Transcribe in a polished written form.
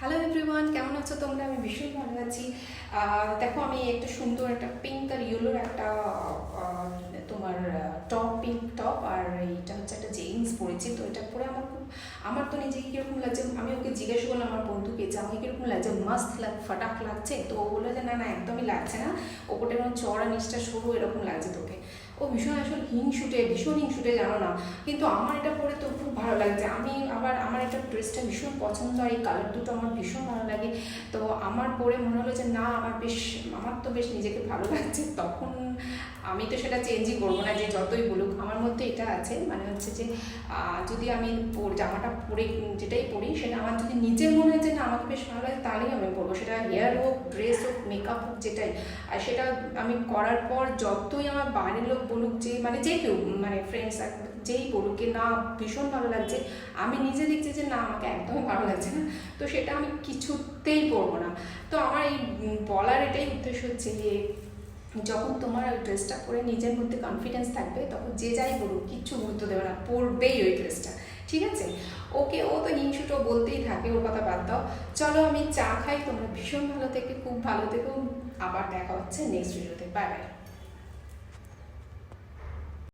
Hello everyone, কেমন আছো তোমরা? আমি ভীষণ ভালো আছি। দেখো, আমি একটা সুন্দর একটা পিঙ্ক আর ইয়েলোর একটা তোমার টপ, পিঙ্ক টপ, আর এইটা হচ্ছে একটা জিন্স পরেছি। তো এটা পরে আমার তো নিজেকে কীরকম লাগছে, আমি ওকে জিজ্ঞেস করলাম আমার বন্ধুকে যে আমাকে কীরকম লাগছে, মাস্ত ফাটাক লাগছে। তো ও বললো যে না না, একদমই লাগছে না, ওপরটা এরকম চড়া নিচটা সরু এরকম লাগছে তোকে। ও ভীষণ আসলে ভীষণ হিংসুটে, জানো না, কিন্তু আমার এটা পরে তো খুব ভালো লাগছে। আমার এটা ড্রেসটা ভীষণ পছন্দ, আর এই কালার দুটো আমার ভীষণ ভালো লাগে। তো আমার পরে মনে হলো যে না, আমার তো বেশ নিজেকে ভালো লাগছে। তখন আমি তো সেটা চেঞ্জই করবো না, যে যতই বলুক। আমার মধ্যে এটা আছে, মানে হচ্ছে যে যদি আমি জামাটা পরে যেটাই পরি, সেটা আমার যদি নিজের মনে হয় যে না আমাকে বেশ ভালো লাগে, তাহলেই আমি পরবো। সেটা হেয়ার হোক, ড্রেস হোক, মেকআপ হোক, যেটাই। আর সেটা আমি করার পর যতই আমার বাইরের লোক বলুক, যে মানে যে কেউ, মানে ফ্রেন্ডস যেই বলুক যে না ভীষণ ভালো লাগছে, আমি নিজে দেখছি যে না আমাকে একদমই ভালো লাগছে না, তো সেটা আমি কিছুতেই পরবো না। তো আমার এই বলার এটাই উদ্দেশ্য হচ্ছে যে যখন তোমার ওই ড্রেসটা পরে নিজের মধ্যে কনফিডেন্স থাকবে, তখন যে যাই বলুক কিচ্ছু গুরুত্ব দেবে না, পরবেই ওই ড্রেসটা। ঠিক আছে? ওকে, ও তো হিংসুটো বলতেই থাকে, ওর কথা বাদ দাও। চলো আমি চা খাই, তোমরা ভীষণ ভালো থেকে, খুব ভালো থেকো। আবার দেখা হচ্ছে নেক্সট ভিডিওতে। Bye bye.